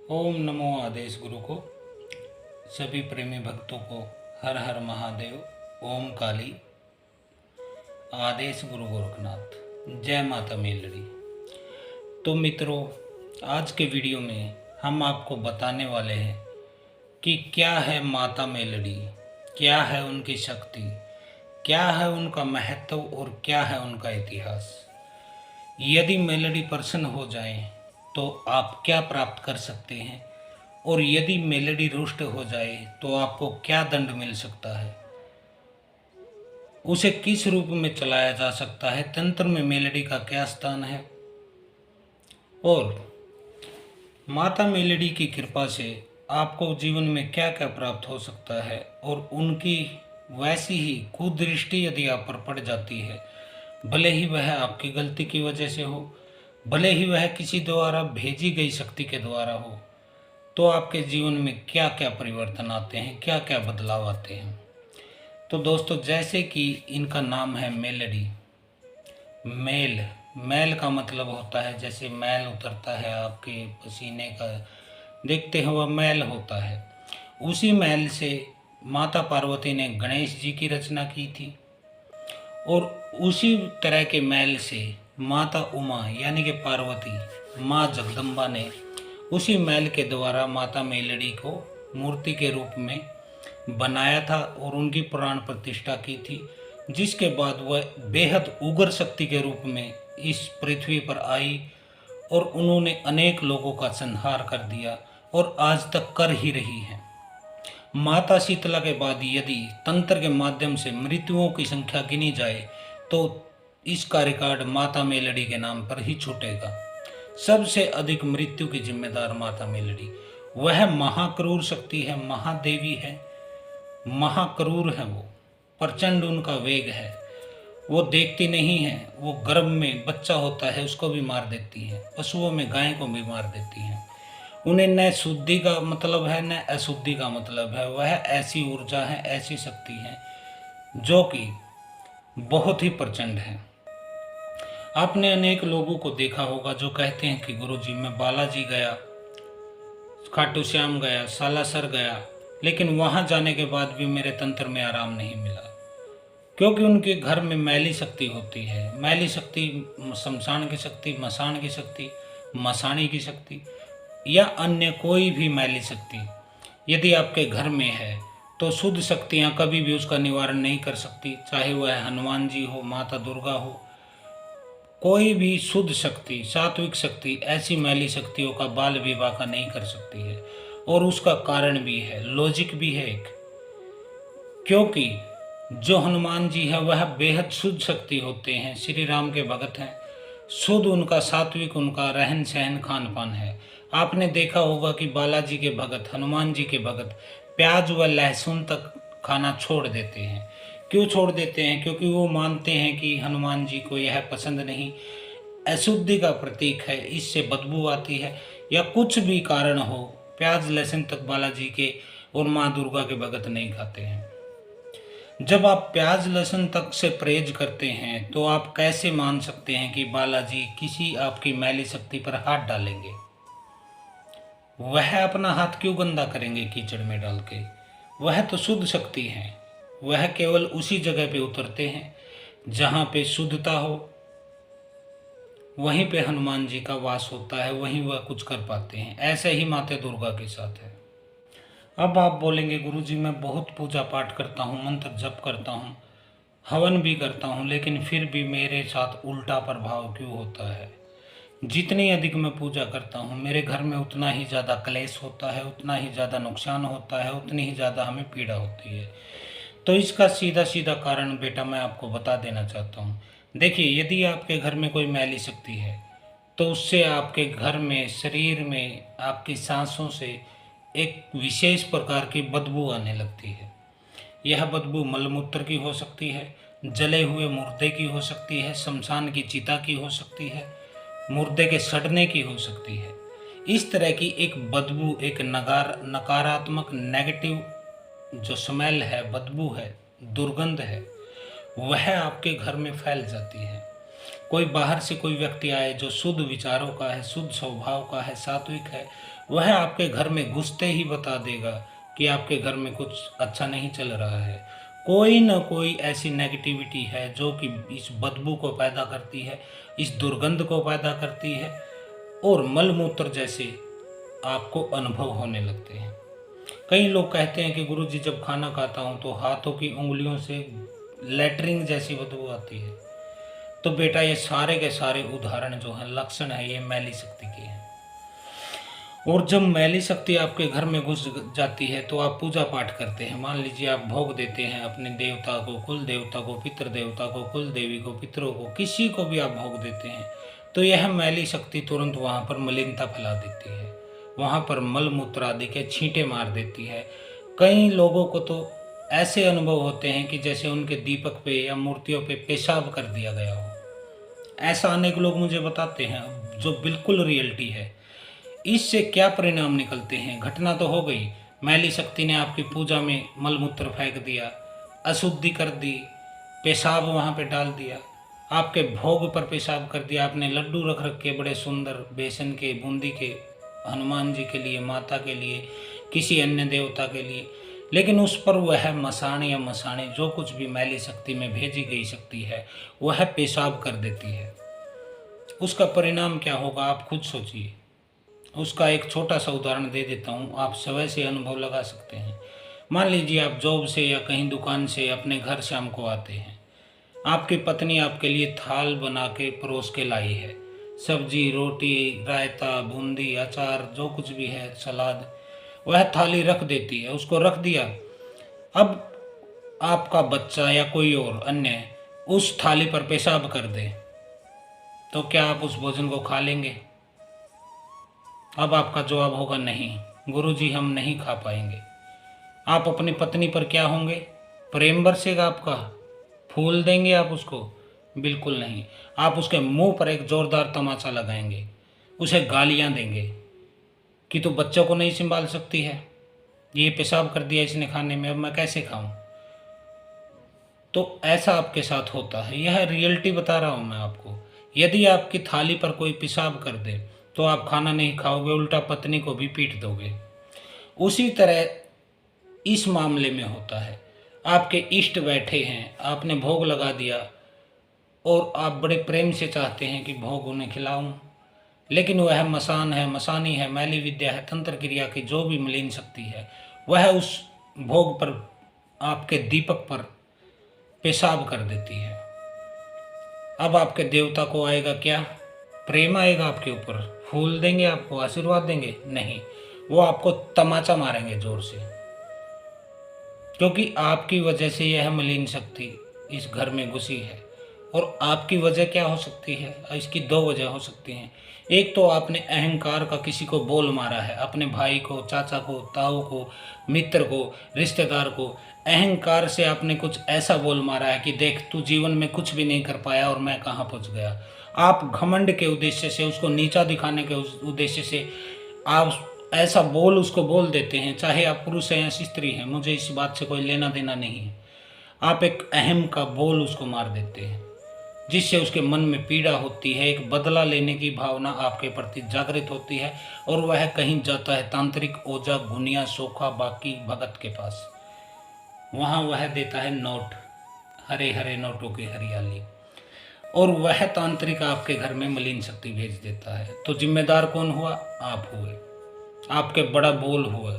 ओम नमो आदेश गुरु को। सभी प्रेमी भक्तों को हर हर महादेव। ओम काली। आदेश गुरु गोरखनाथ। जय माता मेलड़ी। तो मित्रों, आज के वीडियो में हम आपको बताने वाले हैं कि क्या है माता मेलड़ी, क्या है उनकी शक्ति, क्या है उनका महत्व और क्या है उनका इतिहास। यदि मेलड़ी प्रसन्न हो जाए तो आप क्या प्राप्त कर सकते हैं, और यदि मेलड़ी रुष्ट हो जाए तो आपको क्या दंड मिल सकता है, उसे किस रूप में चलाया जा सकता है, तंत्र में मेलड़ी का क्या स्थान है, और माता मेलड़ी की कृपा से आपको जीवन में क्या क्या प्राप्त हो सकता है। और उनकी वैसी ही कुदृष्टि यदि आप पर पड़ जाती है, भले ही वह आपकी गलती की वजह से हो, भले ही वह किसी द्वारा भेजी गई शक्ति के द्वारा हो, तो आपके जीवन में क्या क्या परिवर्तन आते हैं, क्या क्या बदलाव आते हैं। तो दोस्तों, जैसे कि इनका नाम है मेलड़ी। मेल मैल का मतलब होता है, जैसे मैल उतरता है आपके पसीने का, देखते हैं वह मैल होता है। उसी मैल से माता पार्वती ने गणेश जी की रचना की थी, और उसी तरह के मैल से माता उमा यानी कि पार्वती माँ जगदम्बा ने उसी मैल के द्वारा माता मेलड़ी को मूर्ति के रूप में बनाया था और उनकी प्राण प्रतिष्ठा की थी, जिसके बाद वह बेहद उग्र शक्ति के रूप में इस पृथ्वी पर आई और उन्होंने अनेक लोगों का संहार कर दिया और आज तक कर ही रही है। माता शीतला के बाद यदि तंत्र के माध्यम से मृत्युओं की संख्या गिनी जाए तो इसका रिकॉर्ड माता मेलड़ी के नाम पर ही छूटेगा। सबसे अधिक मृत्यु की जिम्मेदार माता मेलड़ी। वह महाक्रूर शक्ति है, महादेवी है, महाक्रूर है। वो प्रचंड उनका वेग है। वो देखती नहीं है, वो गर्भ में बच्चा होता है उसको भी मार देती है, पशुओं में गाय को भी मार देती है। उन्हें न शुद्धि का मतलब है न अशुद्धि का मतलब है। वह ऐसी ऊर्जा है, ऐसी शक्ति है जो कि बहुत ही प्रचंड है। आपने अनेक लोगों को देखा होगा जो कहते हैं कि गुरुजी मैं बालाजी गया, खाटू श्याम गया, सालासर गया, लेकिन वहां जाने के बाद भी मेरे तंत्र में आराम नहीं मिला, क्योंकि उनके घर में मैली शक्ति होती है। मैली शक्ति, शमशान की शक्ति, मसान की शक्ति, मसानी की शक्ति या अन्य कोई भी मैली शक्ति यदि आपके घर में है तो शुद्ध शक्तियाँ कभी भी उसका निवारण नहीं कर सकती। चाहे वह हनुमान जी हो, माता दुर्गा हो, कोई भी शुद्ध शक्ति, सात्विक शक्ति ऐसी मैली शक्तियों का बाल विवाह का नहीं कर सकती है। और उसका कारण भी है, लॉजिक भी है एक, क्योंकि जो हनुमान जी है वह बेहद शुद्ध शक्ति होते हैं, श्री राम के भगत हैं। शुद्ध उनका सात्विक उनका रहन सहन खान पान है। आपने देखा होगा कि बालाजी के भगत, हनुमान जी के भगत प्याज व लहसुन तक खाना छोड़ देते हैं। क्यों छोड़ देते हैं? क्योंकि वो मानते हैं कि हनुमान जी को यह पसंद नहीं, अशुद्धि का प्रतीक है, इससे बदबू आती है, या कुछ भी कारण हो, प्याज लहसुन तक बालाजी के और माँ दुर्गा के भगत नहीं खाते हैं। जब आप प्याज लहसुन तक से परहेज करते हैं तो आप कैसे मान सकते हैं कि बालाजी किसी आपकी मैली शक्ति पर हाथ डालेंगे? वह अपना हाथ क्यों गंदा करेंगे कीचड़ में डाल के? वह तो शुद्ध शक्ति है। वह केवल उसी जगह पे उतरते हैं जहाँ पे शुद्धता हो, वहीं पे हनुमान जी का वास होता है, वहीं वह कुछ कर पाते हैं। ऐसे ही माता दुर्गा के साथ है। अब आप बोलेंगे गुरुजी मैं बहुत पूजा पाठ करता हूँ, मंत्र जप करता हूँ, हवन भी करता हूँ, लेकिन फिर भी मेरे साथ उल्टा प्रभाव क्यों होता है? जितनी अधिक मैं पूजा करता हूँ मेरे घर में उतना ही ज़्यादा क्लेश होता है, उतना ही ज़्यादा नुकसान होता है, उतनी ही ज़्यादा हमें पीड़ा होती है। तो इसका सीधा सीधा कारण बेटा मैं आपको बता देना चाहता हूँ। देखिए, यदि आपके घर में कोई मैली शक्ति है तो उससे आपके घर में, शरीर में, आपकी सांसों से एक विशेष प्रकार की बदबू आने लगती है। यह बदबू मलमूत्र की हो सकती है, जले हुए मुर्दे की हो सकती है, शमशान की चिता की हो सकती है, मुर्दे के सड़ने की हो सकती है। इस तरह की एक बदबू, एक नकारात्मक नेगेटिव जो स्मेल है, बदबू है, दुर्गंध है, वह आपके घर में फैल जाती है। कोई बाहर से कोई व्यक्ति आए जो शुद्ध विचारों का है, शुद्ध स्वभाव का है, सात्विक है, वह आपके घर में घुसते ही बता देगा कि आपके घर में कुछ अच्छा नहीं चल रहा है। कोई न कोई ऐसी नेगेटिविटी है जो कि इस बदबू को पैदा करती है, इस दुर्गंध को पैदा करती है, और मलमूत्र जैसे आपको अनुभव होने लगते हैं। कई लोग कहते हैं कि गुरुजी जब खाना खाता हूँ तो हाथों की उंगलियों से लेटरिंग जैसी बदबू आती है। तो बेटा ये सारे के सारे उदाहरण जो हैं, लक्षण है, ये मैली शक्ति के हैं। और जब मैली शक्ति आपके घर में घुस जाती है तो आप पूजा पाठ करते हैं। मान लीजिए आप भोग देते हैं अपने देवता को, कुल देवता को, पितृ देवता को, कुल देवी को, पितरों को, किसी को भी आप भोग देते हैं, तो यह मैली शक्ति तुरंत वहाँ पर मलिनता फैला देती है, वहाँ पर मल मूत्र आदि के छींटे मार देती है। कई लोगों को तो ऐसे अनुभव होते हैं कि जैसे उनके दीपक पे या मूर्तियों पे पेशाब कर दिया गया हो। ऐसा अनेक लोग मुझे बताते हैं, जो बिल्कुल रियलिटी है। इससे क्या परिणाम निकलते हैं? घटना तो हो गई, मैली शक्ति ने आपकी पूजा में मलमूत्र फेंक दिया, अशुद्धि कर दी, पेशाब वहाँ पे डाल दिया, आपके भोग पर पेशाब कर दिया। आपने लड्डू रख रखे बड़े सुंदर, बेसन के, बूंदी के, हनुमान जी के लिए, माता के लिए, किसी अन्य देवता के लिए, लेकिन उस पर वह मसाण या मसाणे जो कुछ भी मैली शक्ति में भेजी गई शक्ति है, वह पेशाब कर देती है। उसका परिणाम क्या होगा आप खुद सोचिए। उसका एक छोटा सा उदाहरण दे देता हूँ, आप स्वयं से अनुभव लगा सकते हैं। मान लीजिए आप जॉब से या कहीं दुकान से अपने घर शाम को आते हैं, आपकी पत्नी आपके लिए थाल बना के परोस के लाई है, सब्जी, रोटी, रायता, बूंदी, अचार, जो कुछ भी है, सलाद, वह थाली रख देती है, उसको रख दिया। अब आपका बच्चा या कोई और अन्य उस थाली पर पेशाब कर दे, तो क्या आप उस भोजन को खा लेंगे? अब आपका जवाब होगा नहीं, गुरुजी हम नहीं खा पाएंगे। आप अपनी पत्नी पर क्या होंगे? प्रेम बरसेगा आपका, फूल देंगे आप उसको? बिल्कुल नहीं। आप उसके मुंह पर एक जोरदार तमाचा लगाएंगे, उसे गालियां देंगे कि तू बच्चों को नहीं संभाल सकती है, ये पेशाब कर दिया इसने खाने में, अब मैं कैसे खाऊं? तो ऐसा आपके साथ होता है, यह रियलिटी बता रहा हूं मैं आपको। यदि आपकी थाली पर कोई पेशाब कर दे तो आप खाना नहीं खाओगे, उल्टा पत्नी को भी पीट दोगे। उसी तरह इस मामले में होता है। आपके इष्ट बैठे हैं, आपने भोग लगा दिया और आप बड़े प्रेम से चाहते हैं कि भोग उन्हें खिलाऊं, लेकिन वह मसान है, मसानी है, मैली विद्या है, तंत्र क्रिया की जो भी मलिन शक्ति है, वह उस भोग पर, आपके दीपक पर पेशाब कर देती है। अब आपके देवता को आएगा क्या? प्रेम आएगा आपके ऊपर, फूल देंगे आपको, आशीर्वाद देंगे? नहीं, वो आपको तमाचा मारेंगे जोर से, क्योंकि आपकी वजह से यह मलिन शक्ति इस घर में घुसी है। और आपकी वजह क्या हो सकती है? इसकी दो वजह हो सकती हैं। एक तो आपने अहंकार का किसी को बोल मारा है, अपने भाई को, चाचा को, ताऊ को, मित्र को, रिश्तेदार को, अहंकार से आपने कुछ ऐसा बोल मारा है कि देख तू जीवन में कुछ भी नहीं कर पाया और मैं कहाँ पहुँच गया। आप घमंड के उद्देश्य से, उसको नीचा दिखाने के उद्देश्य से आप ऐसा बोल उसको बोल देते हैं, चाहे आप पुरुष हैं या स्त्री हैं, मुझे इस बात से कोई लेना देना नहीं है। आप एक अहम का बोल उसको मार देते हैं, जिससे उसके मन में पीड़ा होती है, एक बदला लेने की भावना आपके प्रति जागृत होती है और वह कहीं जाता है तांत्रिक ओझा, गुनिया, सोखा, बाकी भगत के पास। वहाँ वह देता है नोट, हरे हरे नोटों की हरियाली, और वह तांत्रिक आपके घर में मलिन शक्ति भेज देता है। तो जिम्मेदार कौन हुआ? आप हुए, आपके बड़ा बोल हुआ,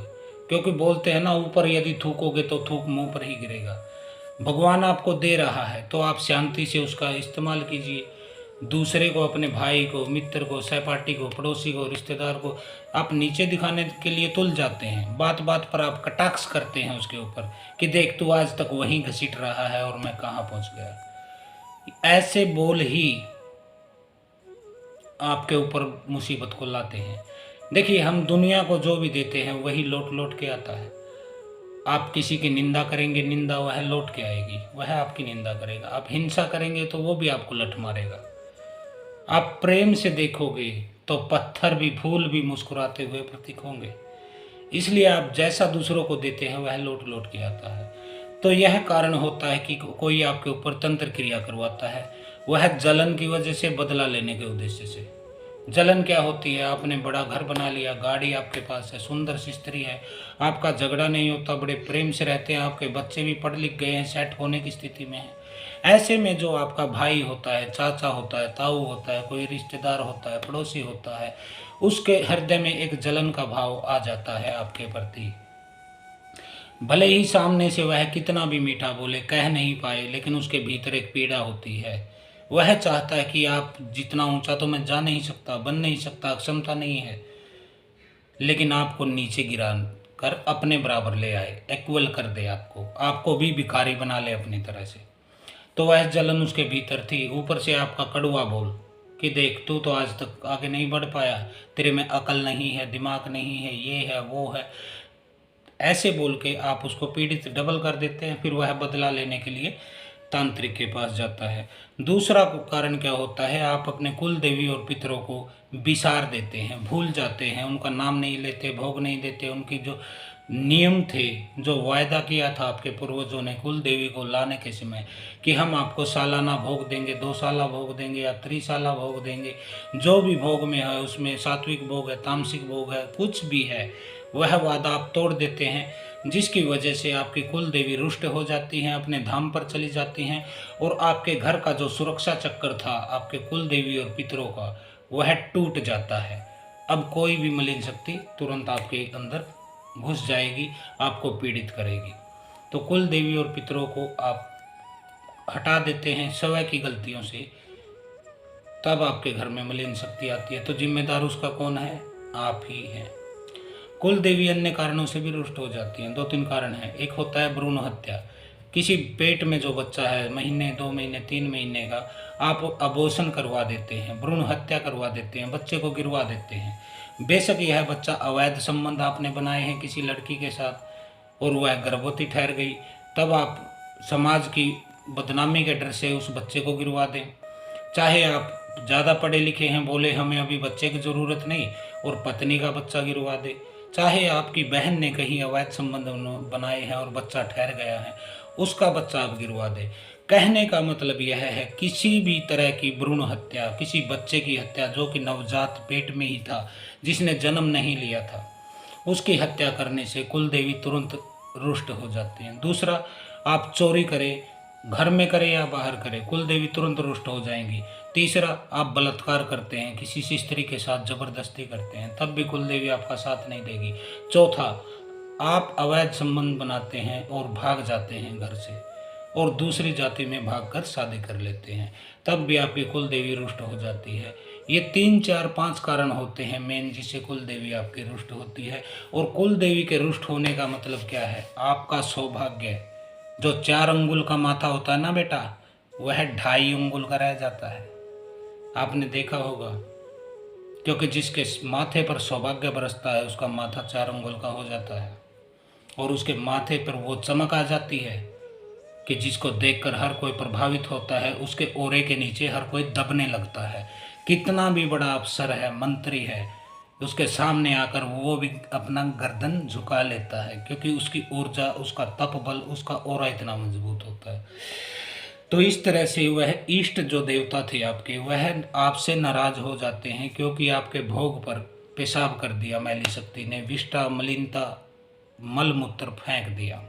क्योंकि बोलते हैं ना, ऊपर यदि थूकोगे तो थूक मुंह पर ही गिरेगा। भगवान आपको दे रहा है तो आप शांति से उसका इस्तेमाल कीजिए। दूसरे को, अपने भाई को, मित्र को, सहपाठी को, पड़ोसी को, रिश्तेदार को आप नीचे दिखाने के लिए तुल जाते हैं। बात बात पर आप कटाक्ष करते हैं उसके ऊपर कि देख तू आज तक वहीं घसीट रहा है और मैं कहाँ पहुँच गया। ऐसे बोल ही आपके ऊपर मुसीबत को लाते हैं। देखिए, हम दुनिया को जो भी देते हैं वही लौट लौट के आता है। आप किसी की निंदा करेंगे, निंदा वह लौट के आएगी, वह आपकी निंदा करेगा। आप हिंसा करेंगे तो वो भी आपको लठ मारेगा। आप प्रेम से देखोगे तो पत्थर भी, फूल भी मुस्कुराते हुए प्रतीक होंगे। इसलिए आप जैसा दूसरों को देते हैं वह लौट लौट के आता है। तो यह कारण होता है कि कोई आपके ऊपर तंत्र क्रिया करवाता है, वह जलन की वजह से, बदला लेने के उद्देश्य से। जलन क्या होती है? आपने बड़ा घर बना लिया, गाड़ी आपके पास है, सुंदर सी स्त्री है, आपका झगड़ा नहीं होता, बड़े प्रेम से रहते हैं, आपके बच्चे भी पढ़ लिख गए हैं, सेट होने की स्थिति में है। ऐसे में जो आपका भाई होता है, चाचा होता है, ताऊ होता है, कोई रिश्तेदार होता है, पड़ोसी होता है, उसके हृदय में एक जलन का भाव आ जाता है आपके प्रति। भले ही सामने से वह कितना भी मीठा बोले, कह नहीं पाए, लेकिन उसके भीतर एक पीड़ा होती है। वह चाहता है कि आप, जितना ऊंचा तो मैं जा नहीं सकता, बन नहीं सकता, क्षमता नहीं है, लेकिन आपको नीचे गिरा कर अपने बराबर ले आए, इक्वल कर दे आपको, आपको भी भिखारी बना ले अपनी तरह से। तो वह जलन उसके भीतर थी। ऊपर से आपका कड़वा बोल कि देख, तू तो आज तक आगे नहीं बढ़ पाया, तेरे में अकल नहीं है, दिमाग नहीं है, ये है वो है, ऐसे बोल के आप उसको पीड़ित डबल कर देते हैं। फिर वह बदला लेने के लिए तांत्रिक के पास जाता है। दूसरा कारण क्या होता है? आप अपने कुल देवी और पितरों को बिसार देते हैं, भूल जाते हैं, उनका नाम नहीं लेते, भोग नहीं देते। उनकी जो नियम थे, जो वायदा किया था आपके पूर्वजों ने कुल देवी को लाने के समय कि हम आपको सालाना भोग देंगे, 2 साला भोग देंगे या त्रिसाला भोग देंगे, जो भी भोग में है उसमें सात्विक भोग है, तामसिक भोग है, कुछ भी है, वह वादा आप तोड़ देते हैं, जिसकी वजह से आपकी कुल देवी रुष्ट हो जाती हैं, अपने धाम पर चली जाती हैं, और आपके घर का जो सुरक्षा चक्कर था आपके कुल देवी और पितरों का, वह टूट जाता है। अब कोई भी मलिन शक्ति तुरंत आपके अंदर घुस जाएगी, आपको पीड़ित करेगी। तो कुल देवी और पितरों को आप हटा देते हैं स्वयं की गलतियों से, तब आपके घर में मलिन शक्ति आती है। तो जिम्मेदार उसका कौन है? आप ही हैं। कुल देवी अन्य कारणों से भी रुष्ट हो जाती हैं। 2-3 कारण हैं। एक होता है भ्रूण हत्या। किसी पेट में जो बच्चा है, महीने, 2 महीने, 3 महीने का, आप अबॉर्शन करवा देते हैं, भ्रूण हत्या करवा देते हैं, बच्चे को गिरवा देते हैं। बेशक यह बच्चा अवैध संबंध आपने बनाए हैं किसी लड़की के साथ और वह गर्भवती ठहर गई, तब आप समाज की बदनामी के डर से उस बच्चे को गिरवा दें। चाहे आप ज़्यादा पढ़े लिखे हैं, बोले हमें अभी बच्चे की ज़रूरत नहीं, और पत्नी का बच्चा गिरवा दे। चाहे आपकी बहन ने कहीं अवैध संबंध बनाए हैं और बच्चा ठहर गया है, उसका बच्चा आप गिरवा दे। कहने का मतलब यह है, किसी भी तरह की भ्रूण हत्या, किसी बच्चे की हत्या जो कि नवजात पेट में ही था, जिसने जन्म नहीं लिया था, उसकी हत्या करने से कुल देवी तुरंत रुष्ट हो जाती हैं। दूसरा, आप चोरी करें, घर में करें या बाहर करें, कुल देवी तुरंत रुष्ट हो जाएंगी। तीसरा, आप बलात्कार करते हैं, किसी स्त्री के साथ जबरदस्ती करते हैं, तब भी कुल देवी आपका साथ नहीं देगी। चौथा, आप अवैध संबंध बनाते हैं और भाग जाते हैं घर से और दूसरी जाति में भागकर शादी कर लेते हैं, तब भी आपकी कुल देवी रुष्ट हो जाती है। ये 3, 4, 5 कारण होते हैं मेन, जिससे कुल देवी आपकी रुष्ट होती है। और कुल देवी के रुष्ट होने का मतलब क्या है? आपका सौभाग्य, जो 4 अंगुल का माथा होता है ना बेटा, वह 2.5 अंगुल का रह जाता है। आपने देखा होगा, क्योंकि जिसके माथे पर सौभाग्य बरसता है उसका माथा 4 अंगुल का हो जाता है, और उसके माथे पर वो चमक आ जाती है कि जिसको देखकर हर कोई प्रभावित होता है, उसके ओरे के नीचे हर कोई दबने लगता है। कितना भी बड़ा अफसर है, मंत्री है, उसके सामने आकर वो भी अपना गर्दन झुका लेता है, क्योंकि उसकी ऊर्जा, उसका तप बल, उसका ओरा इतना मजबूत होता है। तो इस तरह से वह इष्ट जो देवता थे आपके, वह आपसे नाराज हो जाते हैं, क्योंकि आपके भोग पर पेशाब कर दिया मैली शक्ति ने, विष्टा, मलिनता, मल मूत्र फेंक दिया।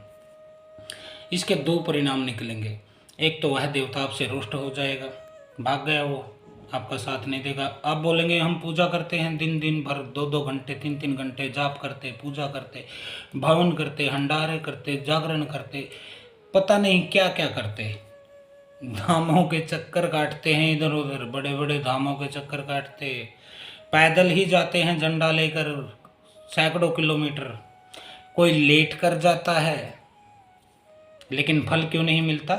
इसके 2 परिणाम निकलेंगे। एक तो वह देवता आपसे रुष्ट हो जाएगा, भाग गया, वो आपका साथ नहीं देगा। आप बोलेंगे हम पूजा करते हैं दिन दिन भर, 2-2 घंटे, 3-3 घंटे जाप करते, पूजा करते, भवन करते, भंडारे करते, जागरण करते, पता नहीं क्या क्या करते, धामों के चक्कर काटते हैं, इधर उधर बड़े बड़े धामों के चक्कर काटते, पैदल ही जाते हैं झंडा लेकर सैकड़ों किलोमीटर। कोई लेट कर जाता है, लेकिन फल क्यों नहीं मिलता?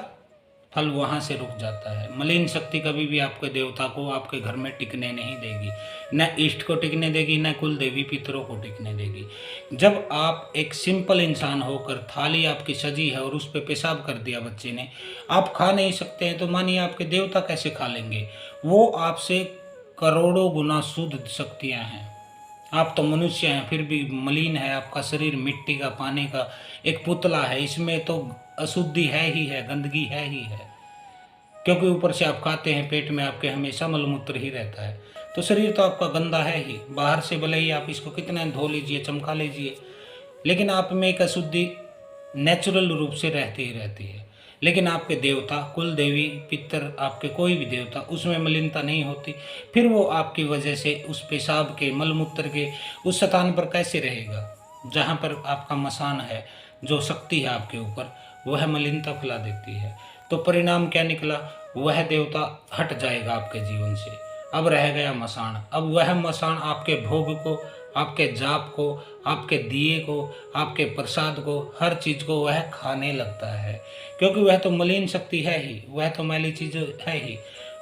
फल वहाँ से रुक जाता है। मलिन शक्ति कभी भी आपके देवता को आपके घर में टिकने नहीं देगी, न इष्ट को टिकने देगी, न कुल देवी पितरों को टिकने देगी। जब आप एक सिंपल इंसान होकर, थाली आपकी सजी है और उस पर पेशाब कर दिया बच्चे ने, आप खा नहीं सकते हैं, तो मानिए आपके देवता कैसे खा लेंगे? वो आपसे करोड़ों गुना शुद्ध शक्तियाँ हैं। आप तो मनुष्य हैं, फिर भी मलिन है आपका शरीर, मिट्टी का, पानी का एक पुतला है, इसमें तो अशुद्धि है ही है, गंदगी है ही है। क्योंकि ऊपर से आप खाते हैं, पेट में आपके हमेशा मलमूत्र ही रहता है। तो शरीर तो आपका गंदा है ही, बाहर से भले ही आप इसको कितना धो लीजिए, चमका लीजिए, लेकिन आप में एक अशुद्धि नेचुरल रूप से रहती ही रहती है। लेकिन आपके देवता, कुल देवी, पितर, आपके कोई भी देवता, उसमें मलिनता नहीं होती। फिर वो आपकी वजह से उस पेशाब के, मलमूत्र के उस स्थान पर कैसे रहेगा जहाँ पर आपका मसान है, जो शक्ति है आपके ऊपर, वह मलिनता फैला देती है। तो परिणाम क्या निकला? वह देवता हट जाएगा आपके जीवन से, अब रह गया मसान। अब वह मसान आपके भोग को, आपके जाप को, आपके दिए को, आपके प्रसाद को, हर चीज़ को वह खाने लगता है, क्योंकि वह तो मलिन शक्ति है ही, वह तो मैली चीज़ है ही।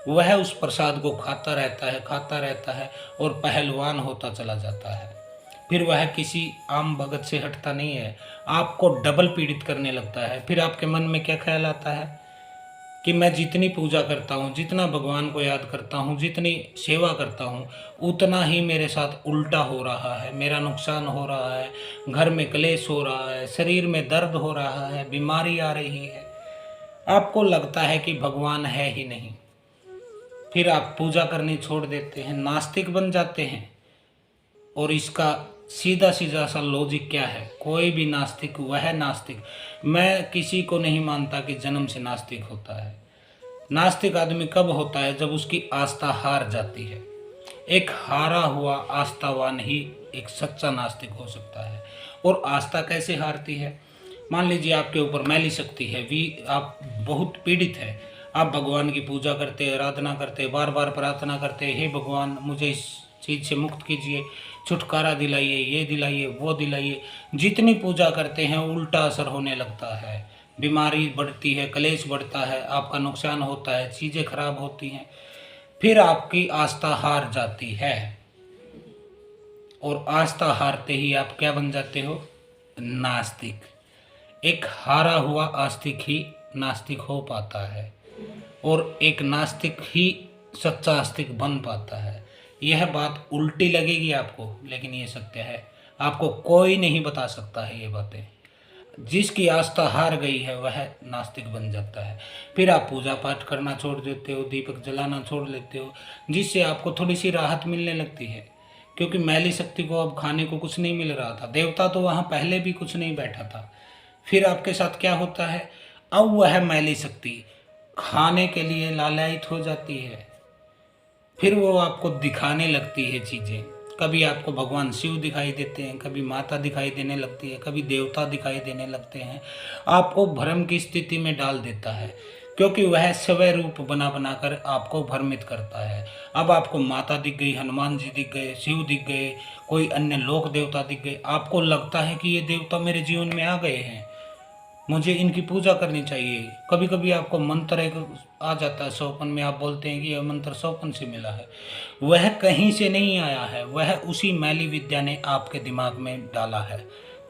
वह उस प्रसाद को खाता रहता है, खाता रहता है और पहलवान होता चला जाता है। फिर वह किसी आम भगत से हटता नहीं है, आपको डबल पीड़ित करने लगता है। फिर आपके मन में क्या ख्याल आता है कि मैं जितनी पूजा करता हूँ, जितना भगवान को याद करता हूँ, जितनी सेवा करता हूँ, उतना ही मेरे साथ उल्टा हो रहा है, मेरा नुकसान हो रहा है, घर में क्लेश हो रहा है, शरीर में दर्द हो रहा है, बीमारी आ रही है। आपको लगता है कि भगवान है ही नहीं। फिर आप पूजा करनी छोड़ देते हैं, नास्तिक बन जाते हैं। और इसका सीधा सीधा सा लॉजिक क्या है? कोई भी नास्तिक वह नास्तिक, मैं किसी को नहीं मानता कि जन्म से नास्तिक होता है। नास्तिक आदमी कब होता है? जब उसकी आस्था हार जाती है। एक हारा हुआ आस्थावान ही एक सच्चा नास्तिक हो सकता है। और आस्था कैसे हारती है? मान लीजिए आपके ऊपर मैली शक्ति है, आप बहुत पीड़ित है, आप भगवान की पूजा करते, आराधना करते, बार बार प्रार्थना करते, हे भगवान मुझे इस चीज़ से मुक्त कीजिए, छुटकारा दिलाइए, ये दिलाइए, वो दिलाइए। जितनी पूजा करते हैं उल्टा असर होने लगता है, बीमारी बढ़ती है, क्लेश बढ़ता है, आपका नुकसान होता है, चीज़ें खराब होती हैं। फिर आपकी आस्था हार जाती है, और आस्था हारते ही आप क्या बन जाते हो? नास्तिक। एक हारा हुआ आस्तिक ही नास्तिक हो पाता है, और एक नास्तिक ही सच्चा आस्तिक बन पाता है। यह बात उल्टी लगेगी आपको, लेकिन ये सत्य है। आपको कोई नहीं बता सकता है ये बातें। जिसकी आस्था हार गई है वह नास्तिक बन जाता है। फिर आप पूजा पाठ करना छोड़ देते हो, दीपक जलाना छोड़ लेते हो, जिससे आपको थोड़ी सी राहत मिलने लगती है, क्योंकि मैली शक्ति को अब खाने को कुछ नहीं मिल रहा था। देवता तो वहाँ पहले भी कुछ नहीं बैठा था। फिर आपके साथ क्या होता है? अब वह मैली शक्ति खाने के लिए लालायित हो जाती है। फिर वो आपको दिखाने लगती है चीज़ें। कभी आपको भगवान शिव दिखाई देते हैं, कभी माता दिखाई देने लगती है, कभी देवता दिखाई देने लगते हैं। आपको भ्रम की स्थिति में डाल देता है, क्योंकि वह स्वयं रूप बना बना कर आपको भ्रमित करता है। अब आपको माता दिख गई, हनुमान जी दिख गए, शिव दिख गए, कोई अन्य लोक देवता दिख गए। आपको लगता है कि ये देवता मेरे जीवन में आ गए हैं, मुझे इनकी पूजा करनी चाहिए। कभी कभी आपको मंत्र एक आ जाता है सौपन में, आप बोलते हैं कि यह मंत्र सौपन से मिला है। वह कहीं से नहीं आया है, वह उसी मैली विद्या ने आपके दिमाग में डाला है,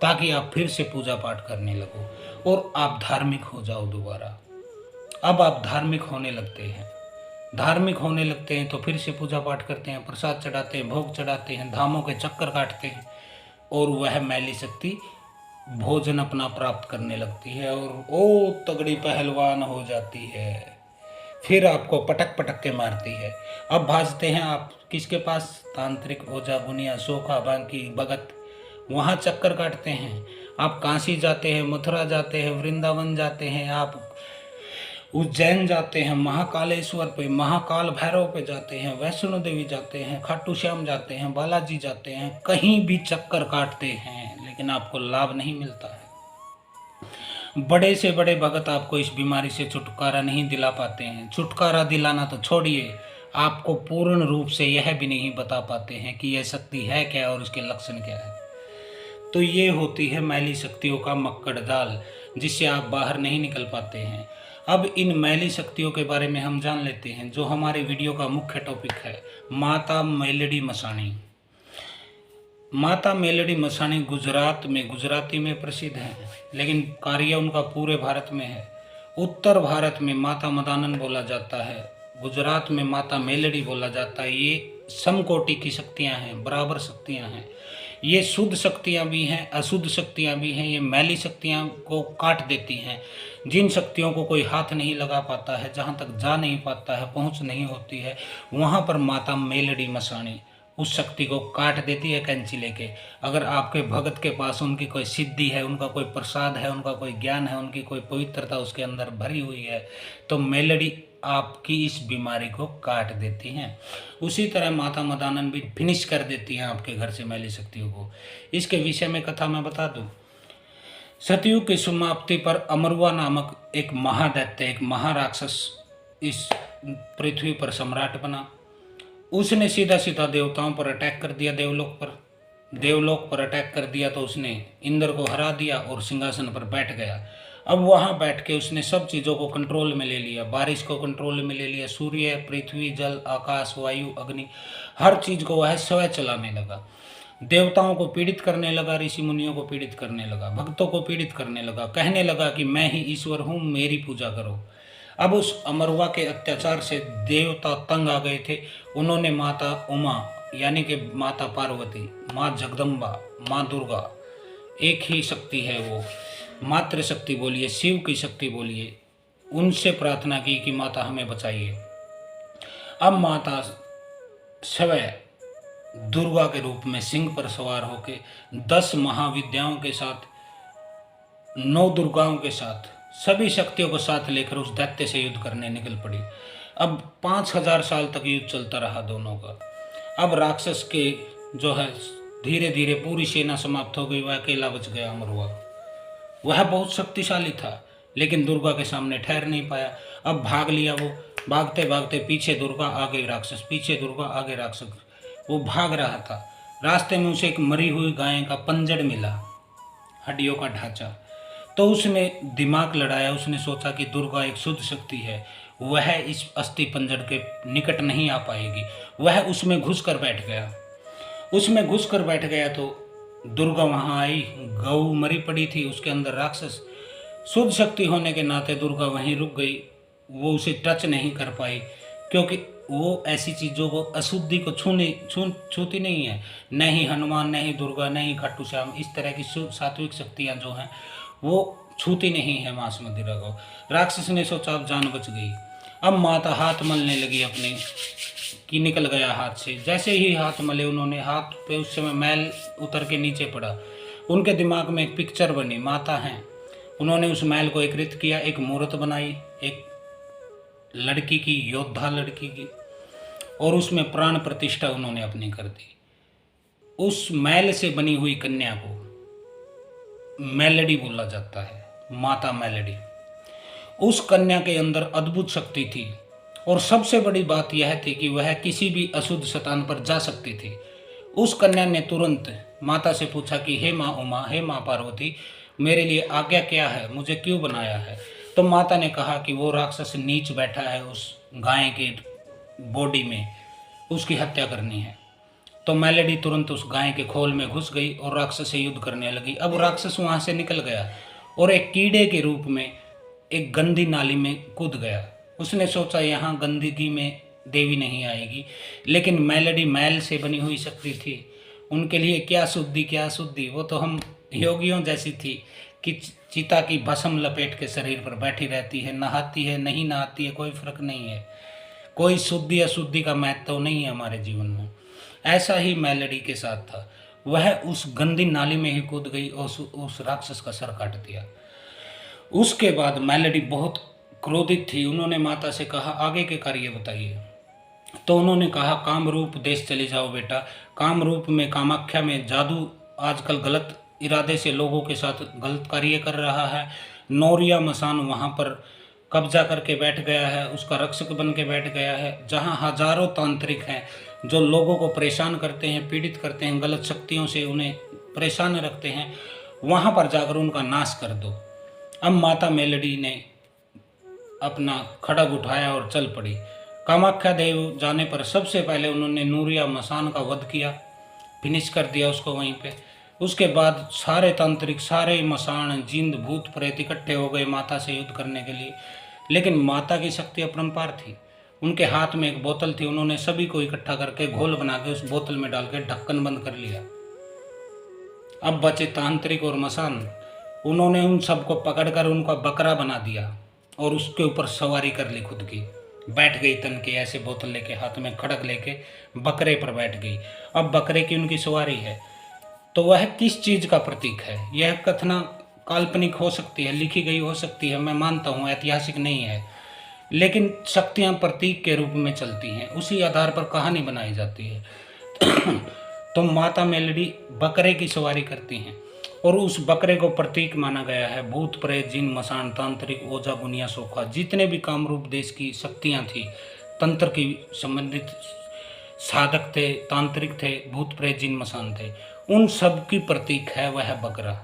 ताकि आप फिर से पूजा पाठ करने लगो और आप धार्मिक हो जाओ दोबारा। अब आप धार्मिक होने लगते हैं। धार्मिक होने लगते हैं तो फिर से पूजा पाठ करते हैं, प्रसाद चढ़ाते हैं, भोग चढ़ाते हैं, धामों के चक्कर काटते हैं, और वह मैली शक्ति भोजन अपना प्राप्त करने लगती है और ओ तगड़ी पहलवान हो जाती है। फिर आपको पटक पटक के मारती है। अब भाजते हैं आप किसके पास? तांत्रिक, ओझा, गुनिया, सोखा, बांकी, भगत, वहाँ चक्कर काटते हैं। आप काशी जाते हैं, मथुरा जाते हैं, वृंदावन जाते हैं, आप उज्जैन जाते हैं, महाकालेश्वर पे, महाकाल भैरव पे जाते हैं, वैष्णो देवी जाते हैं, खाटू श्याम जाते हैं, बालाजी जाते हैं, कहीं भी चक्कर काटते हैं, लेकिन आपको लाभ नहीं मिलता है। बड़े से बड़े भगत आपको इस बीमारी से छुटकारा नहीं दिला पाते हैं। छुटकारा दिलाना तो छोड़िए, आपको पूर्ण रूप से यह भी नहीं बता पाते हैं कि यह शक्ति है क्या और उसके लक्षण क्या है। तो ये होती है मैली शक्तियों का मक्कड़ जाल, जिससे आप बाहर नहीं निकल पाते हैं। अब इन मैली शक्तियों के बारे में हम जान लेते हैं, जो हमारे वीडियो का मुख्य टॉपिक है, माता मेलडी मसाणी। माता मेलडी मसाणी गुजरात में, गुजराती में प्रसिद्ध हैं, लेकिन कार्य उनका पूरे भारत में है। उत्तर भारत में माता मदानन बोला जाता है, गुजरात में माता मेलडी बोला जाता है। ये समकोटि की शक्तियाँ हैं, बराबर शक्तियाँ हैं, ये शुद्ध शक्तियाँ भी हैं, अशुद्ध शक्तियाँ भी हैं। ये मैली शक्तियाँ को काट देती हैं। जिन शक्तियों को कोई हाथ नहीं लगा पाता है, जहाँ तक जा नहीं पाता है, पहुँच नहीं होती है, वहाँ पर माता मेलड़ी मसाणी उस शक्ति को काट देती है कैंची लेके। अगर आपके भगत के पास उनकी कोई सिद्धि है, उनका कोई प्रसाद है, उनका कोई ज्ञान है, उनकी कोई पवित्रता उसके अंदर भरी हुई है, तो मेलड़ी आपकी इस बीमारी को काट देती हैं। उसी तरह माता मदानन भी फिनिश कर देती हैं आपके घर से मैली शक्तियों को। इसके विषय में कथा मैं बता दूं। सतयुग की समाप्ति पर अमरुआ नामक एक महादैत्य, एक महाराक्षस इस पृथ्वी पर सम्राट बना। उसने सीधा सीधा देवताओं पर अटैक कर दिया, देवलोक पर अटैक कर दिया। तो उसने इंद्र को हरा दिया और सिंहासन पर बैठ गया। अब वहाँ बैठ के उसने सब चीज़ों को कंट्रोल में ले लिया। बारिश को कंट्रोल में ले लिया, सूर्य, पृथ्वी, जल, आकाश, वायु, अग्नि, हर चीज़ को वह स्वयं चलाने लगा। देवताओं को पीड़ित करने लगा, ऋषि मुनियों को पीड़ित करने लगा, भक्तों को पीड़ित करने लगा। कहने लगा कि मैं ही ईश्वर हूँ, मेरी पूजा करो। अब उस अमरवा के अत्याचार से देवता तंग आ गए थे। उन्होंने माता उमा यानी कि माता पार्वती, माँ जगदम्बा, माँ दुर्गा, एक ही शक्ति है वो, मातृ शक्ति बोलिए, शिव की शक्ति बोलिए, उनसे प्रार्थना की कि माता हमें बचाइए। अब माता स्वयं दुर्गा के रूप में सिंह पर सवार होकर 10 महाविद्याओं के साथ, 9 दुर्गाओं के साथ, सभी शक्तियों को साथ लेकर उस दैत्य से युद्ध करने निकल पड़ी। अब 5000 साल तक युद्ध चलता रहा दोनों का। अब राक्षस के जो है धीरे धीरे पूरी सेना समाप्त हो गई, वह अकेला बच गया अमरुआ। वह बहुत शक्तिशाली था लेकिन दुर्गा के सामने ठहर नहीं पाया। अब भाग लिया वो, भागते भागते पीछे दुर्गा आगे राक्षस, पीछे दुर्गा आगे राक्षस, वो भाग रहा था। रास्ते में उसे एक मरी हुई गाय का पंजड़ मिला, हड्डियों का ढांचा। तो उसने दिमाग लड़ाया, उसने सोचा कि दुर्गा एक शुद्ध शक्ति है, वह इस अस्थि पंजड़ के निकट नहीं आ पाएगी। वह उसमें घुस कर बैठ गया। उसमें घुस कर बैठ गया तो दुर्गा वहाँ आई, गऊ मरी पड़ी थी, उसके अंदर राक्षस। शुद्ध शक्ति होने के नाते दुर्गा वहीं रुक गई। वो उसे टच नहीं कर पाई क्योंकि वो ऐसी चीज़ों को, अशुद्धि को छूती नहीं है। न ही हनुमान, न ही दुर्गा, न ही खाटू श्याम, इस तरह की सात्विक शक्तियाँ जो हैं वो छूती नहीं है मांस मदिरा को। राक्षस ने सोचा अब जान बच गई। अब माता हाथ मलने लगी अपने, कि निकल गया हाथ से। जैसे ही हाथ मले उन्होंने, हाथ पे उस समय मैल उतर के नीचे पड़ा। उनके दिमाग में एक पिक्चर बनी, माता हैं। उन्होंने उस मैल को एकत्रित किया, एक मूर्त बनाई, एक लड़की की, योद्धा लड़की की, और उसमें प्राण प्रतिष्ठा उन्होंने अपनी कर दी। उस मैल से बनी हुई कन्या को मेलडी बोला जाता है, माता मेलडी। उस कन्या के अंदर अद्भुत शक्ति थी और सबसे बड़ी बात यह थी कि वह किसी भी अशुद्ध स्थान पर जा सकती थी। उस कन्या ने तुरंत माता से पूछा कि हे माँ उमा, हे माँ पार्वती, मेरे लिए आज्ञा क्या है, मुझे क्यों बनाया है? तो माता ने कहा कि वो राक्षस नीच बैठा है उस गाय के बॉडी में, उसकी हत्या करनी है। तो मेलडी तुरंत उस गाय के खोल में घुस गई और राक्षस से युद्ध करने लगी। अब राक्षस वहाँ से निकल गया और एक कीड़े के रूप में एक गंदी नाली में कूद गया। उसने सोचा यहाँ गंदगी में देवी नहीं आएगी, लेकिन मेलडी मैल से बनी हुई शक्ति थी। उनके लिए क्या शुद्धि क्या शुद्धि, वो तो हम योगियों जैसी थी कि चिता की भस्म लपेट के शरीर पर बैठी रहती है, नहाती है नहीं नहाती है कोई फर्क नहीं है, कोई शुद्धि अशुद्धि का महत्व तो नहीं है हमारे जीवन में। ऐसा ही मेलडी के साथ था। वह उस गंदी नाली में ही कूद गई और उस राक्षस का सर काट दिया। उसके बाद मेलडी बहुत क्रोधित थी। उन्होंने माता से कहा आगे के कार्य बताइए। तो उन्होंने कहा कामरूप देश चले जाओ बेटा। कामरूप में, कामाख्या में जादू आजकल गलत इरादे से लोगों के साथ गलत कार्य कर रहा है। नौरिया मसान वहाँ पर कब्जा करके बैठ गया है, उसका रक्षक बन के बैठ गया है। जहाँ हजारों तांत्रिक हैं जो लोगों को परेशान करते हैं, पीड़ित करते हैं, गलत शक्तियों से उन्हें परेशान रखते हैं, वहाँ पर जाकर उनका नाश कर दो। अब माता मेलडी ने अपना खड़ग उठाया और चल पड़ी। कामाख्या देव जाने पर सबसे पहले उन्होंने नूरिया मसान का वध किया, फिनिश कर दिया उसको वहीं पे। उसके बाद सारे तांत्रिक, सारे मसान, जिंद, भूत, प्रेत इकट्ठे हो गए माता से युद्ध करने के लिए। लेकिन माता की शक्ति अपरंपार थी। उनके हाथ में एक बोतल थी, उन्होंने सभी को इकट्ठा करके घोल बना के उस बोतल में डाल के ढक्कन बंद कर लिया। अब बचे तांत्रिक और मसान। उन्होंने उन सबको पकड़कर उनका बकरा बना दिया और उसके ऊपर सवारी कर ली खुद की। बैठ गई तन के, ऐसे बोतल लेके हाथ में खड़क लेके बकरे पर बैठ गई। अब बकरे की उनकी सवारी है। तो वह किस चीज का प्रतीक है? यह कथना काल्पनिक हो सकती है, लिखी गई हो सकती है, मैं मानता हूँ ऐतिहासिक नहीं है, लेकिन शक्तियां प्रतीक के रूप में चलती हैं, उसी आधार पर कहानी बनाई जाती है। तो माता मेलडी बकरे की सवारी करती हैं और उस बकरे को प्रतीक माना गया है। भूत प्रेत जिन मसान तांत्रिक ओझा गुनिया सोखा, जितने भी कामरूप देश की शक्तियां थी, तंत्र की संबंधित साधक थे, तांत्रिक थे, भूत प्रेत जिन मसान थे, उन सब की प्रतीक है वह बकरा।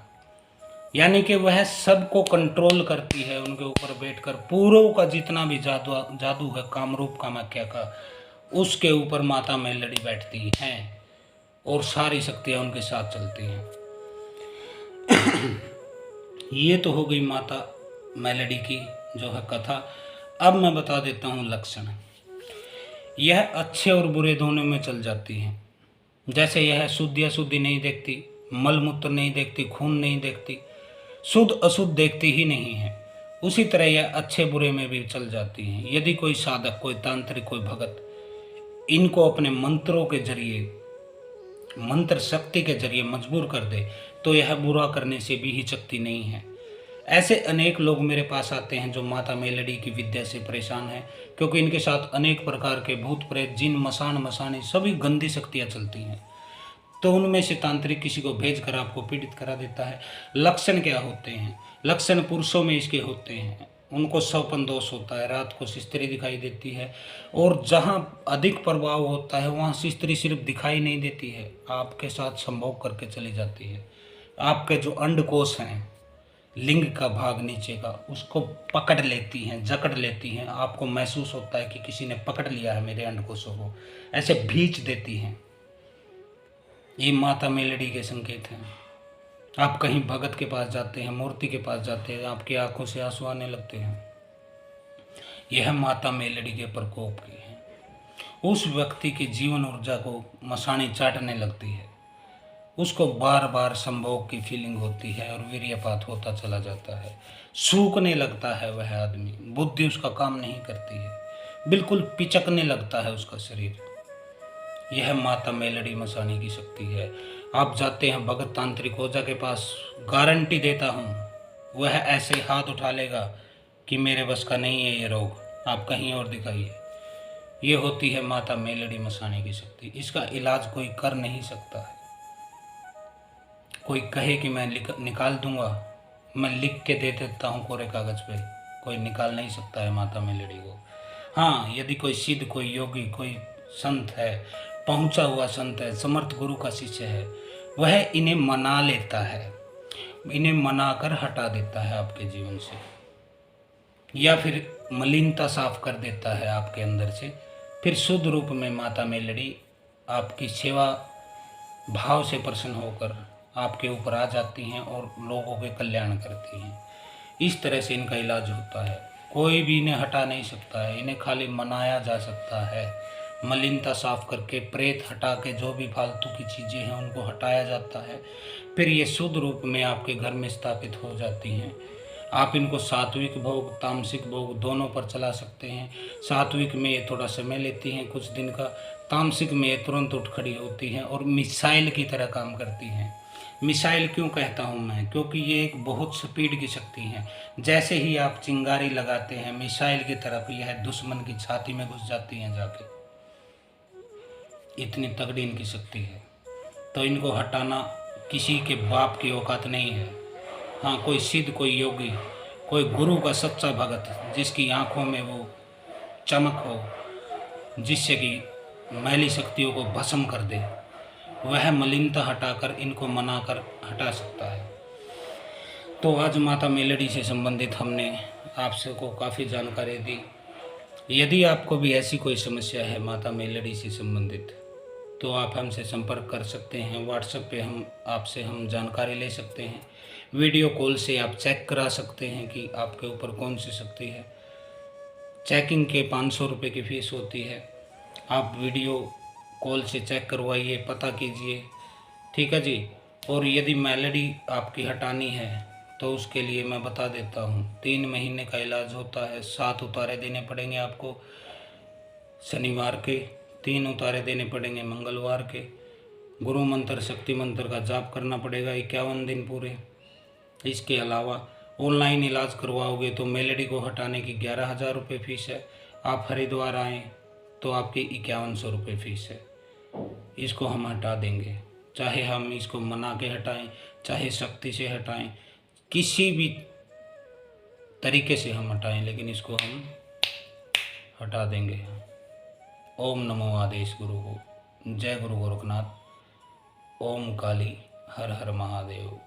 यानी कि वह सबको कंट्रोल करती है, उनके ऊपर बैठकर पूर्व का जितना भी जादू है कामरूप कामाख्या का, उसके ऊपर माता मेलडी बैठती हैं और सारी शक्तियां उनके साथ चलती हैं। ये तो हो गई माता मेलडी की जो है कथा। अब मैं बता देता हूँ लक्षण। यह अच्छे और बुरे दोनों में चल जाती है। जैसे यह शुद्ध या शुद्धि नहीं देखती, मल मूत्र नहीं देखती, खून नहीं देखती, शुद्ध अशुद्ध देखती ही नहीं है, उसी तरह यह अच्छे बुरे में भी चल जाती हैं। यदि कोई साधक, कोई तांत्रिक, कोई भगत इनको अपने मंत्रों के जरिए, मंत्र शक्ति के जरिए मजबूर कर दे तो यह बुरा करने से भी हिचकती नहीं है। ऐसे अनेक लोग मेरे पास आते हैं जो माता मेलडी की विद्या से परेशान हैं, क्योंकि इनके साथ अनेक प्रकार के भूत प्रेत जिन मसान मसाने सभी गंदी शक्तियाँ चलती हैं। तो उनमें से तांत्रिक किसी को भेज कर आपको पीड़ित करा देता है। लक्षण क्या होते हैं? लक्षण पुरुषों में इसके होते हैं, उनको सौपन दोष होता है, रात को स्त्री दिखाई देती है, और जहाँ अधिक प्रभाव होता है वहाँ स्त्री सिर्फ दिखाई नहीं देती है, आपके साथ संभोग करके चली जाती है। आपके जो अंडकोश हैं, लिंग का भाग नीचे का, उसको पकड़ लेती हैं, जकड़ लेती हैं। आपको महसूस होता है कि किसी ने पकड़ लिया है मेरे अंडकोशों को, ऐसे भींच देती हैं। ये माता मेलडी के संकेत हैं। आप कहीं भगत के पास जाते हैं, मूर्ति के पास जाते हैं, आपकी आंखों से आंसू आने लगते हैं, यह माता मेलडी के प्रकोप की है। उस व्यक्ति की जीवन ऊर्जा को मसानी चाटने लगती है, उसको बार बार संभोग की फीलिंग होती है और वीर्यपात होता चला जाता है, सूखने लगता है वह आदमी, बुद्धि उसका काम नहीं करती है, बिल्कुल पिचकने लगता है उसका शरीर। यह माता मेलडी मसानी की शक्ति है। आप जाते हैं भगत तांत्रिक ओझा के पास, गारंटी देता हूँ वह ऐसे हाथ उठा लेगा कि मेरे बस का नहीं है ये रोग, आप कहीं और दिखाइए। ये होती है माता मेलडी मसानी की शक्ति। इसका इलाज कोई कर नहीं सकता है। कोई कहे कि मैं निकाल दूंगा, मैं लिख के दे देता हूँ कोरे कागज पे, कोई निकाल नहीं सकता है माता मेलडी को। हाँ, यदि कोई सिद्ध, कोई योगी, कोई संत है, पहुंचा हुआ संत है, समर्थ गुरु का शिष्य है, वह इन्हें मना लेता है, इन्हें मनाकर हटा देता है आपके जीवन से, या फिर मलिनता साफ कर देता है आपके अंदर से। फिर शुद्ध रूप में माता मेलडी आपकी सेवा भाव से प्रसन्न होकर आपके ऊपर आ जाती हैं और लोगों के कल्याण करती हैं। इस तरह से इनका इलाज होता है। कोई भी इन्हें हटा नहीं सकता है, इन्हें खाली मनाया जा सकता है। मलिनता साफ करके, प्रेत हटा के, जो भी फालतू की चीज़ें हैं उनको हटाया जाता है। फिर ये शुद्ध रूप में आपके घर में स्थापित हो जाती हैं। आप इनको सात्विक भोग, तामसिक भोग दोनों पर चला सकते हैं। सात्विक में ये थोड़ा समय लेती हैं कुछ दिन का, तामसिक में ये तुरंत उठ खड़ी होती हैं और मिसाइल की तरह काम करती हैं। मिसाइल क्यों कहता हूँ मैं? क्योंकि ये एक बहुत स्पीड की शक्ति है। जैसे ही आप चिंगारी लगाते हैं, मिसाइल की तरफ यह दुश्मन की छाती में घुस जाती हैं जाके, इतनी तगड़ी इनकी शक्ति है। तो इनको हटाना किसी के बाप की औकात नहीं है। हाँ, कोई सिद्ध, कोई योगी, कोई गुरु का सच्चा भगत जिसकी आंखों में वो चमक हो जिससे कि मैली शक्तियों को भस्म कर दे, वह मलिनता हटाकर इनको मनाकर हटा सकता है। तो आज माता मेलडी से संबंधित हमने आपसे को काफ़ी जानकारी दी। यदि आपको भी ऐसी कोई समस्या है माता मेलडी से संबंधित, तो आप हमसे संपर्क कर सकते हैं। व्हाट्सएप पे हम जानकारी ले सकते हैं। वीडियो कॉल से आप चेक करा सकते हैं कि आपके ऊपर कौन सी शक्ति है। चेकिंग के 500 रुपये की फ़ीस होती है। आप वीडियो कॉल से चेक करवाइए, पता कीजिए, ठीक है जी। और यदि मेलेडी आपकी हटानी है तो उसके लिए मैं बता देता हूँ, 3 महीने का इलाज होता है। 7 उतारे देने पड़ेंगे आपको शनिवार के, 3 उतारे देने पड़ेंगे मंगलवार के। गुरु मंत्र शक्ति मंत्र का जाप करना पड़ेगा 51 दिन पूरे। इसके अलावा ऑनलाइन इलाज करवाओगे तो मेलेडी को हटाने की 11,000 रुपये फीस है। आप हरिद्वार आएँ तो आपकी 5100 रुपये फीस है। इसको हम हटा देंगे, चाहे हम इसको मना के हटाएं, चाहे शक्ति से हटाएं, किसी भी तरीके से हम हटाएं, लेकिन इसको हम हटा देंगे। ओम नमो आदेश गुरु हो। जय गुरु गोरखनाथ। ओम काली, हर हर महादेव।